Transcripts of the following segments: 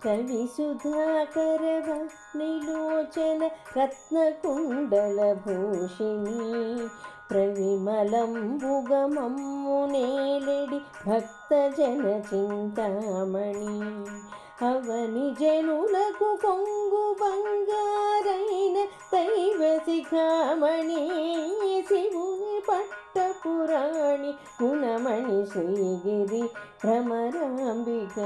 కవి సుధాకరవహ్నిలోచన రత్నకుండలభూషిణి ప్రవిమలంబుగమమ్మునేలెడి భక్తజన చింతామణి అవని జనులకు కొంగు బంగారైన దైవ శిఖామణి శివుని పట్టపురాణి గుణమణి శ్రీగిరి భ్రమరాంబిక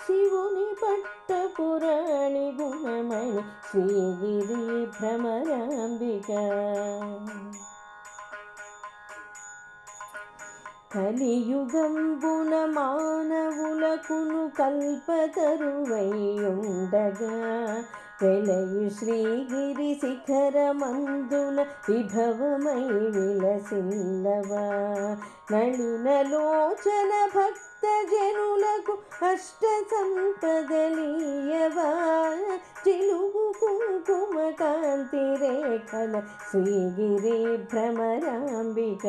శివుని పట్టపురాణి గుణమణి శ్రీగిరి భ్రమరాంబిక కలియుగంబున మానవులకును కల్పతరువైయుండగా వెలయు శ్రీగిరి శిఖరమందున విభవమై విలసిల్లవా నళినలోచన భక్తజనులకు అష్ట సంపదలీయవా జిలుగు కుంకుమ కాంతి రేఖల శ్రీగిరి భ్రమరాంబిక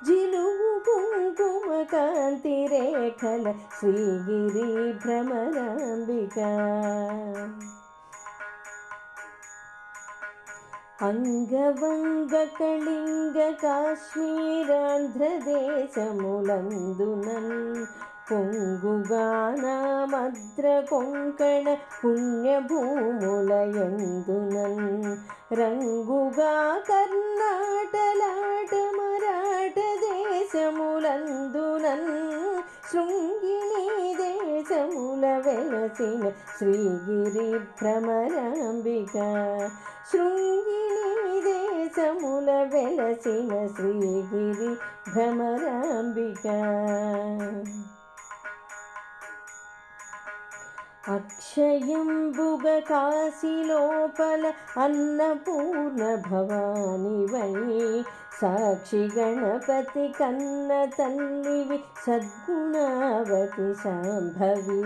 జిలుగు కుంకుమ కాంతి రేఖల శ్రీగిరి భ్రమరాంబిక అంగవంగ కళింగ కాశ్మీరాంధ్రదేశములందునన్ పొంగుగానామద్ర కొంకణ పుణ్యభూములయందునన్ రంగుగా కర్ణాటలాట మరాఠ దేశములందునన్ శృంగిణీ దేశముల వెలసిన శ్రీగిరి భ్రమరాంబిక శృంగిణీ దేశముల వెలసిన శ్రీగిరి భ్రమరాంబిక అక్షయంబుగ కాశీలోపల అన్నపూర్ణ భవానివై సాక్షి గణపతి కన్న తల్లివి సద్గుణావతి శాంభవి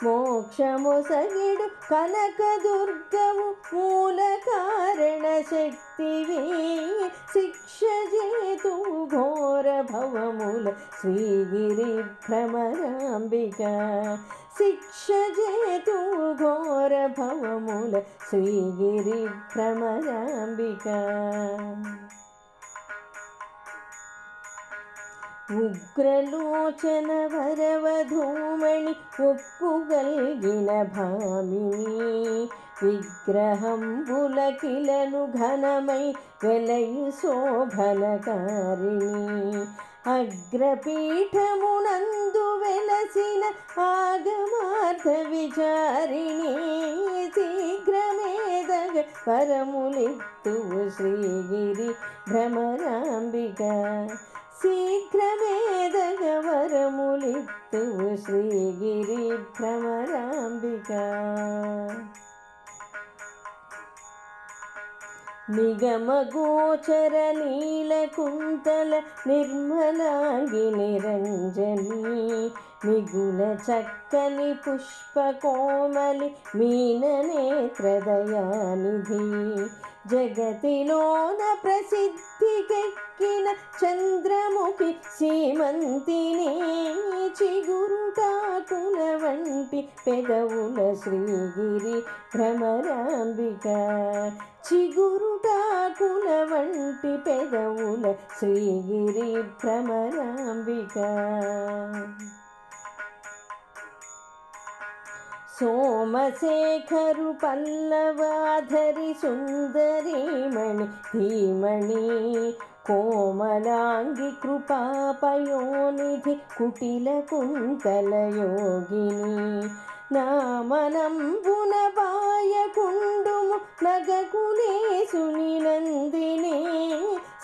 మోక్షమొసగిడు కనకదుర్గవు మూల కారణ శక్తివి శిక్ష జేతు ఘోర భవముల శ్రీగిరి భ్రమరాంబిక శిక్ష జేతు ఘోర భవముల శ్రీగిరి భ్రమరాంబిక ఉగ్రలోచన వరవధూమణి ఒప్పుగల్గిన భామిని విగ్రహంబులకిలను ఘనమై వెలయు శోభనకారిణి అగ్రపీఠమునందు వెలసిన ఆగమార్థ విచారిణి శీఘ్రమేదగ పరములిత్తువు శ్రీగిరి భ్రమరాంబిక శీఘ్రమేదగ వరములిత్తువు శ్రీగిరి భ్రమరాంబిక నిగమగోచర నీలకుంతల నిర్మలాంగి నిరంజని మిగుల చక్కని పుష్పకోమలి మీననేత్రదయానిధి జగతిలోన ప్రసిద్ధికెక్కిన చంద్రముఖి సీమంతిని చిగురుటాకుల వంటి పెదవుల శ్రీగిరి భ్రమరాంబిక చిగురుటాకుల వంటి పెదవుల శ్రీగిరి భ్రమరాంబిక సోమశేఖరు పల్లవాధరి సుందరీమణి ధీమణి కోమలాంగి కృపాపయోనిధి కుటిల కుంతల యోగిని నామనంబున బాయకుండుము నగకులేసుని నందిని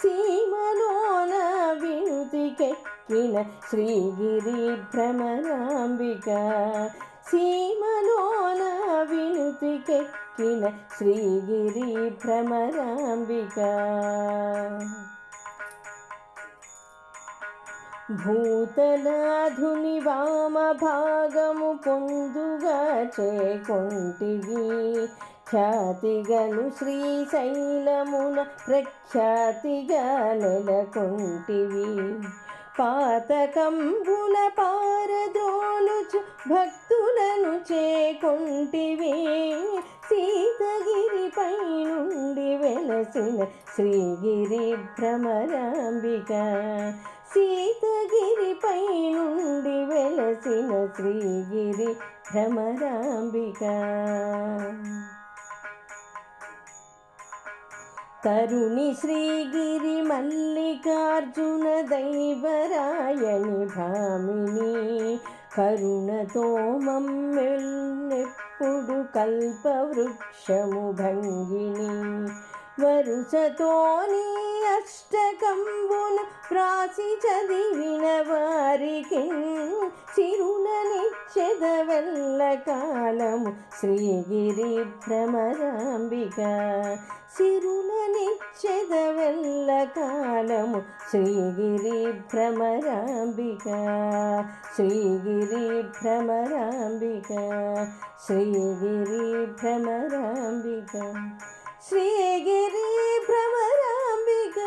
సీమలోన వినుతికెక్కిన శ్రీగిరి భ్రమరాంబిక సీమలోన వినుతికెక్కిన శ్రీగిరి భ్రమరాంబిక భూతనాధుని వామ భాగము పొందుగా చేకొంటివి ఖ్యాతిగను శ్రీశైలమున ప్రఖ్యాతిగా నెలకొంటివి పాతకంబుల పారద్రోలుచు భక్తులను చేకొంటివే సీతగిరిపై నుండి వెలసిన శ్రీగిరి భ్రమరాంబిక సీతగిరిపై నుండి వెలసిన శ్రీగిరి భ్రమరాంబిక తరుణి శ్రీగిరి మల్లికార్జున దైవరాయని భామిని కరుణతో మమ్మెల్లెప్పుడు కల్పవృక్షము భంగిని వరుసతోని అష్టకంబున వ్రాసి చదివిన వారికి సిరులనిచ్చెదవెల్ల కాలము శ్రీగిరి భ్రమరాంబిక సిరులనిచ్చెదవెల్ల కాలము శ్రీగిరి భ్రమరాంబిక శ్రీగిరి భ్రమరాంబిక శ్రీగిరి భ్రమరాంబిక శ్రీగిరి భ్రమరాంబిక